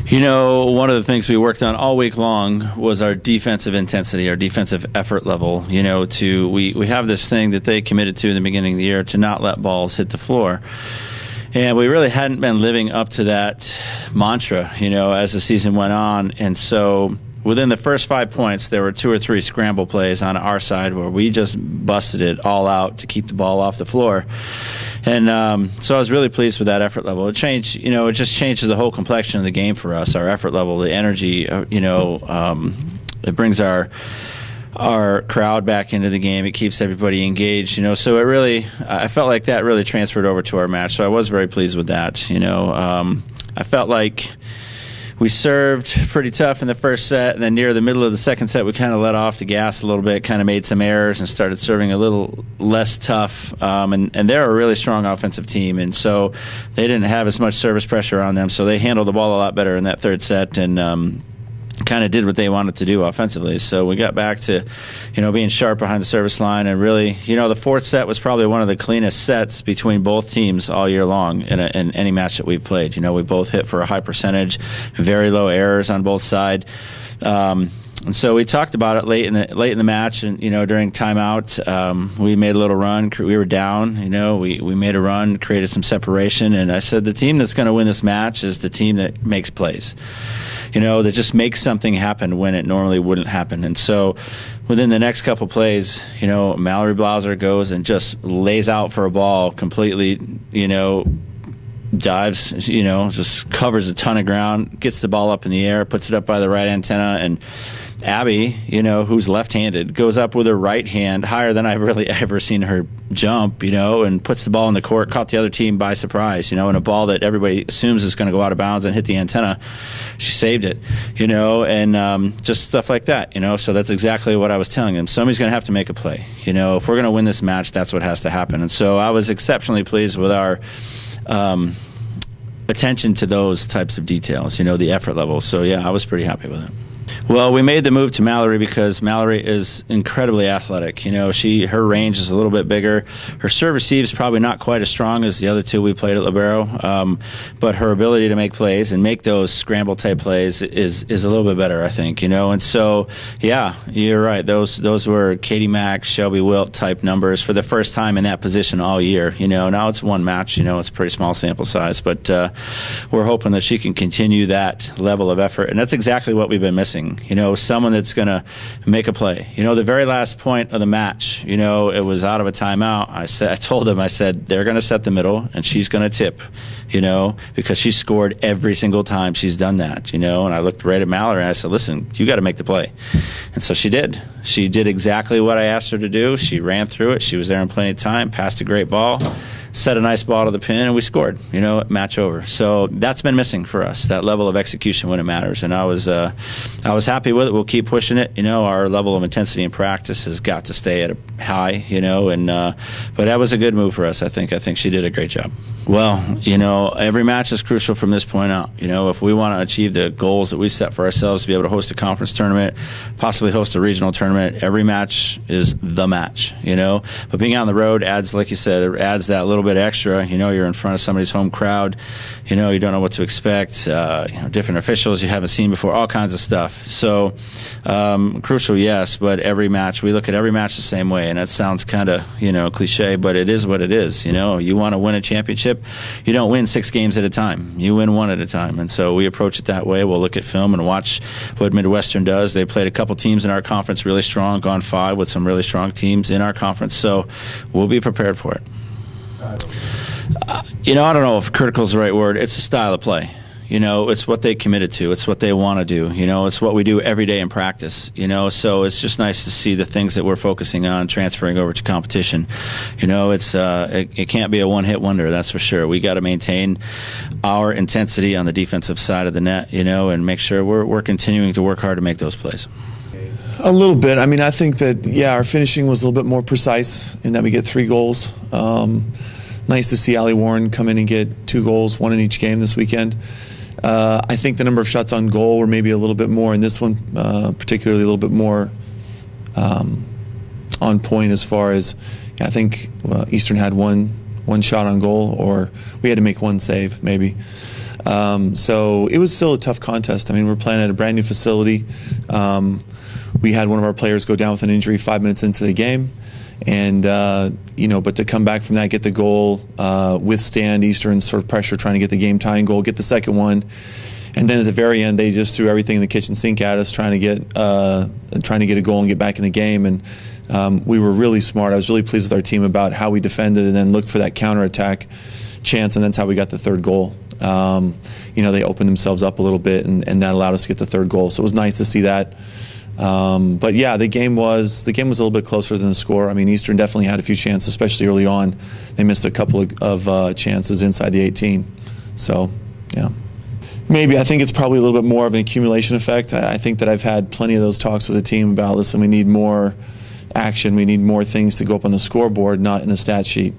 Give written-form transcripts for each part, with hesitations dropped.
One of the things we worked on all week long was our defensive intensity, our defensive effort level. We have this thing that they committed to in the beginning of the year to not let balls hit the floor. And we really hadn't been living up to that mantra, as the season went on. And so within the first 5 points, there were 2 or 3 scramble plays on our side where we just busted it all out to keep the ball off the floor. And so I was really pleased with that effort level. It changed, it just changes the whole complexion of the game for us. Our effort level, the energy, it brings our crowd back into the game. It keeps everybody engaged, So I felt like that really transferred over to our match. So I was very pleased with that. I felt like we served pretty tough in the first set, and then near the middle of the second set, we kind of let off the gas a little bit, kind of made some errors and started serving a little less tough. And they're a really strong offensive team, and so they didn't have as much service pressure on them, so they handled the ball a lot better in that third set and kind of did what they wanted to do offensively. So we got back to, being sharp behind the service line, and really, the fourth set was probably one of the cleanest sets between both teams all year long in any match that we've played. We both hit for a high percentage, very low errors on both sides. And so we talked about it late in the match, and during timeout, we made a little run. We were down, we made a run, created some separation, and I said the team that's going to win this match is the team that makes plays. That just makes something happen when it normally wouldn't happen. And so within the next couple plays, Mallory Blauser goes and just lays out for a ball completely, dives, just covers a ton of ground, gets the ball up in the air, puts it up by the right antenna, and Abby, who's left-handed, goes up with her right hand higher than I've really ever seen her jump, and puts the ball in the court, caught the other team by surprise, and a ball that everybody assumes is going to go out of bounds and hit the antenna. She saved it, and just stuff like that, So that's exactly what I was telling them. Somebody's going to have to make a play. If we're going to win this match, that's what has to happen. And so I was exceptionally pleased with our attention to those types of details, the effort level. So, yeah, I was pretty happy with it. Well, we made the move to Mallory because Mallory is incredibly athletic. Her range is a little bit bigger. Her serve receive is probably not quite as strong as the other two we played at Libero, but her ability to make plays and make those scramble type plays is a little bit better, I think. And so, yeah, you're right. Those were Katie Mack, Shelby Wilt type numbers for the first time in that position all year. Now it's one match. It's a pretty small sample size, but we're hoping that she can continue that level of effort, and that's exactly what we've been missing. Someone that's going to make a play. The very last point of the match, it was out of a timeout. I told him, they're going to set the middle, and she's going to tip, because she scored every single time she's done that, and I looked right at Mallory, and I said, listen, you got to make the play. And so she did. She did exactly what I asked her to do. She ran through it. She was there in plenty of time, passed a great ball, set a nice ball to the pin, and we scored, match over. So that's been missing for us, that level of execution when it matters. And I was happy with it. We'll keep pushing it. Our level of intensity in practice has got to stay at a high, but that was a good move for us, I think. I think she did a great job. Well, every match is crucial from this point out. If we want to achieve the goals that we set for ourselves to be able to host a conference tournament, possibly host a regional tournament, every match is the match, But being on the road adds, like you said, it adds that little bit extra. You're in front of somebody's home crowd. You don't know what to expect. Different officials you haven't seen before, all kinds of stuff. So crucial, yes, but every match, we look at every match the same way, and that sounds kind of, cliche, but it is what it is. You want to win a championship, you don't win 6 games at a time. You win 1 at a time, and so we approach it that way. We'll look at film and watch what Midwestern does. They played a couple teams in our conference really strong, gone 5 with some really strong teams in our conference, so we'll be prepared for it. I don't know if critical is the right word. It's a style of play. It's what they committed to. It's what they want to do. It's what we do every day in practice. So it's just nice to see the things that we're focusing on transferring over to competition. It can't be a one-hit wonder, that's for sure. We got to maintain our intensity on the defensive side of the net, and make sure we're continuing to work hard to make those plays. A little bit. I think that, our finishing was a little bit more precise in that we get 3 goals. Nice to see Allie Warren come in and get 2 goals, 1 in each game this weekend. I think the number of shots on goal were maybe a little bit more in this one, particularly a little bit more on point as far as, I think Eastern had one shot on goal, or we had to make 1 save maybe. So it was still a tough contest. I mean, we're playing at a brand new facility. We had one of our players go down with an injury 5 minutes into the game. And, but to come back from that, get the goal, withstand Eastern's sort of pressure trying to get the game-tying goal, get the second one. And then at the very end, they just threw everything in the kitchen sink at us, trying to get a goal and get back in the game. And we were really smart. I was really pleased with our team about how we defended and then looked for that counterattack chance, and that's how we got the third goal. They opened themselves up a little bit, and that allowed us to get the third goal. So it was nice to see that. But yeah, the game was a little bit closer than the score. I mean, Eastern definitely had a few chances, especially early on. They missed a couple of chances inside the 18. So, yeah. Maybe I think it's probably a little bit more of an accumulation effect. I think that I've had plenty of those talks with the team about, listen, we need more action. We need more things to go up on the scoreboard, not in the stat sheet.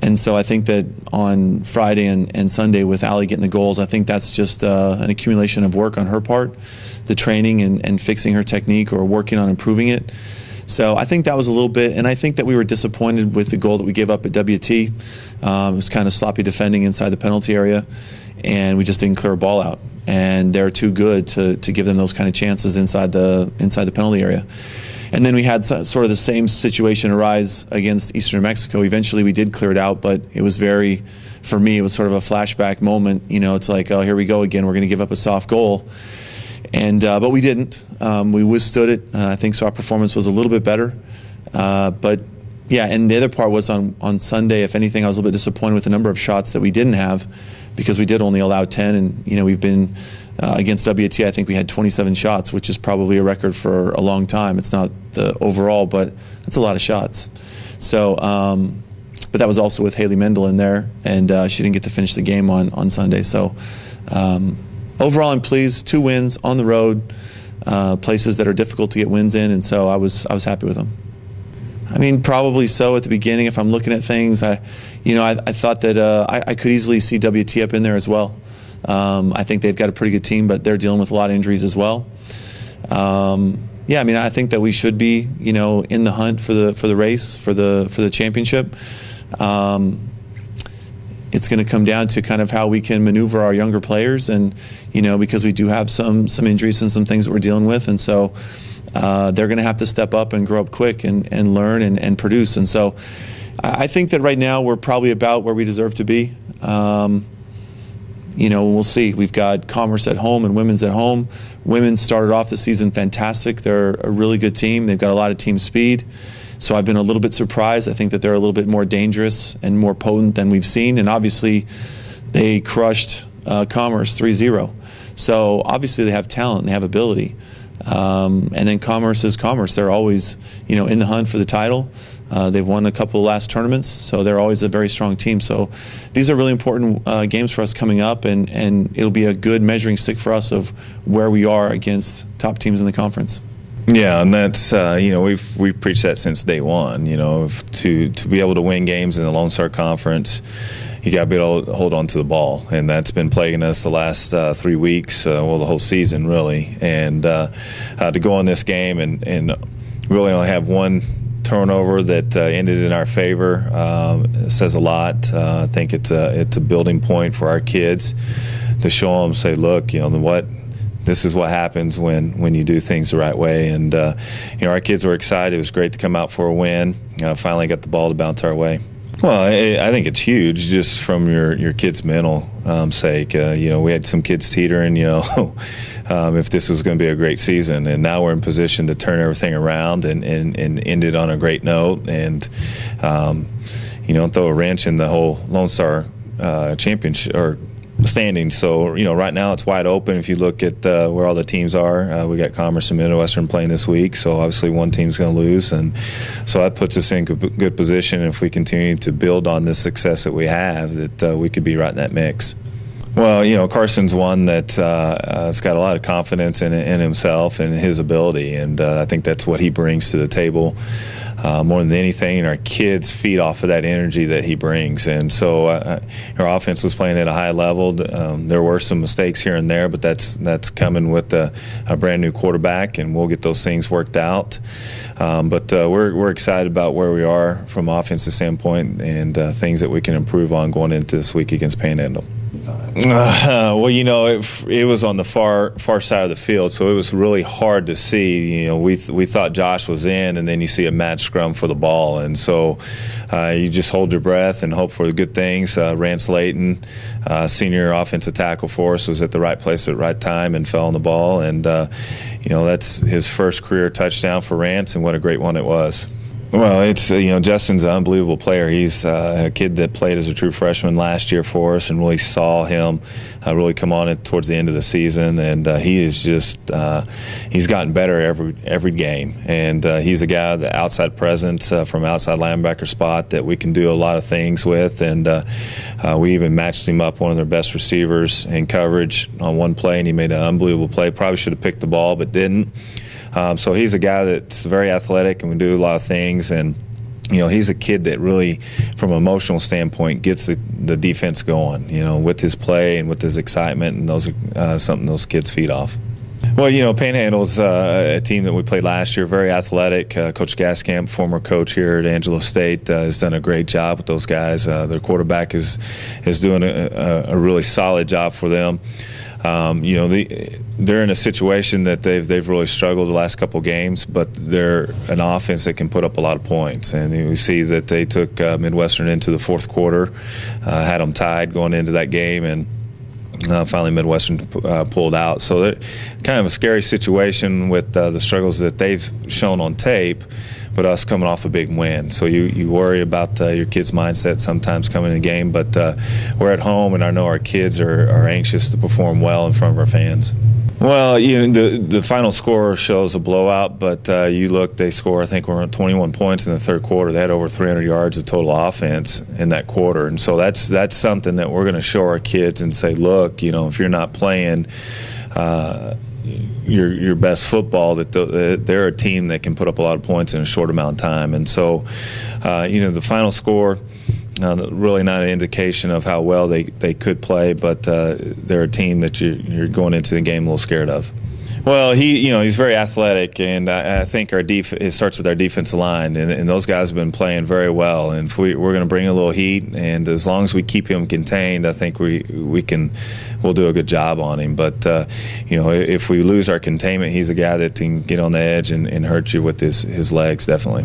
And so I think that on Friday and Sunday with Allie getting the goals, I think that's just an accumulation of work on her part, the training and fixing her technique or working on improving it. So I think that was a little bit, and I think that we were disappointed with the goal that we gave up at WT. It was kind of sloppy defending inside the penalty area, and we just didn't clear a ball out. And they're too good to give them those kind of chances inside the penalty area. And then we had sort of the same situation arise against Eastern New Mexico. Eventually we did clear it out, but it was for me, it was sort of a flashback moment. It's like, oh, here we go again. We're going to give up a soft goal. But we didn't. We withstood it. I think so our performance was a little bit better. But yeah, and the other part was on Sunday, if anything, I was a little bit disappointed with the number of shots that we didn't have, because we did only allow 10, and we've been against WT, I think we had 27 shots, which is probably a record for a long time. It's not the overall, but that's a lot of shots. So, but that was also with Haley Mendel in there, and she didn't get to finish the game on Sunday. So, overall, I'm pleased. 2 wins on the road, places that are difficult to get wins in, and so I was happy with them. I mean, probably so at the beginning. If I'm looking at things, I thought that I could easily see WT up in there as well. I think they've got a pretty good team, but they're dealing with a lot of injuries as well. Yeah, I mean, I think that we should be, in the hunt for the race for the championship. It's going to come down to kind of how we can maneuver our younger players, and because we do have some injuries and some things that we're dealing with, and so they're going to have to step up and grow up quick and learn and produce. And so I think that right now we're probably about where we deserve to be. We'll see. We've got Commerce at home and Women's at home. Women started off the season fantastic. They're a really good team. They've got a lot of team speed. So I've been a little bit surprised. I think that they're a little bit more dangerous and more potent than we've seen. And obviously, they crushed Commerce 3-0. So obviously, they have talent and they have ability. And then Commerce is Commerce. They're always, in the hunt for the title. They've won a couple of last tournaments, so they're always a very strong team. So these are really important games for us coming up, and it'll be a good measuring stick for us of where we are against top teams in the conference. Yeah, and that's we've preached that since day one. To be able to win games in the Lone Star Conference, you got to be able to hold on to the ball, and that's been plaguing us the last 3 weeks, the whole season really. And to go on this game and really only have one turnover that ended in our favor says a lot. I think it's a building point for our kids to show them, say, look, this is what happens when you do things the right way. And our kids were excited. It was great to come out for a win. Finally got the ball to bounce our way. Well, I think it's huge just from your kids' mental sake. We had some kids teetering, if this was going to be a great season. And now we're in position to turn everything around and end it on a great note and, throw a wrench in the whole Lone Star championship or standings. So, right now it's wide open. If you look at where all the teams are, we got Commerce and Midwestern playing this week, so obviously one team's going to lose, and so that puts us in good position. If we continue to build on this success that we have, that we could be right in that mix. Well, Carson's one that has got a lot of confidence in himself and his ability, and I think that's what he brings to the table more than anything. And our kids feed off of that energy that he brings. And so our offense was playing at a high level. There were some mistakes here and there, but that's coming with a brand new quarterback, and we'll get those things worked out. But we're excited about where we are from an offensive standpoint and things that we can improve on going into this week against Panhandle. Well, it was on the far side of the field, so it was really hard to see. We thought Josh was in, and then you see a match scrum for the ball, and so you just hold your breath and hope for the good things. Rance Layton, senior offensive tackle for us, was at the right place at the right time and fell on the ball, and that's his first career touchdown for Rance, and what a great one it was. Well, it's Justin's an unbelievable player. He's a kid that played as a true freshman last year for us, and really saw him really come on it towards the end of the season. And he is just he's gotten better every game. And he's a guy, the outside presence from outside linebacker spot that we can do a lot of things with. And we even matched him up one of their best receivers in coverage on one play, and he made an unbelievable play. Probably should have picked the ball, but didn't. So he's a guy that's very athletic and can do a lot of things, and he's a kid that really, from an emotional standpoint, gets the defense going, with his play and with his excitement, and those are something those kids feed off. Well, Panhandle's a team that we played last year, very athletic. Coach Gaskamp, former coach here at Angelo State, has done a great job with those guys. Their quarterback is doing a really solid job for them. They're in a situation that they've really struggled the last couple of games, but they're an offense that can put up a lot of points. And we see that they took Midwestern into the fourth quarter, had them tied going into that game, and finally Midwestern pulled out. So they're kind of a scary situation with the struggles that they've shown on tape, but us coming off a big win. So you worry about your kids' mindset sometimes coming in the game, but we're at home, and I know our kids are anxious to perform well in front of our fans. Well, the final score shows a blowout, but you look, they score, I think we're at 21 points in the third quarter. They had over 300 yards of total offense in that quarter, and so that's something that we're going to show our kids and say, look, if you're not playing your best football, that they're a team that can put up a lot of points in a short amount of time. And so, the final score, really not an indication of how well they could play, but they're a team that you're going into the game a little scared of. Well, he's very athletic, and I think it starts with our defensive line, and those guys have been playing very well. And if we're going to bring a little heat, and as long as we keep him contained, I think we'll do a good job on him. But if we lose our containment, he's a guy that can get on the edge and hurt you with his legs, definitely.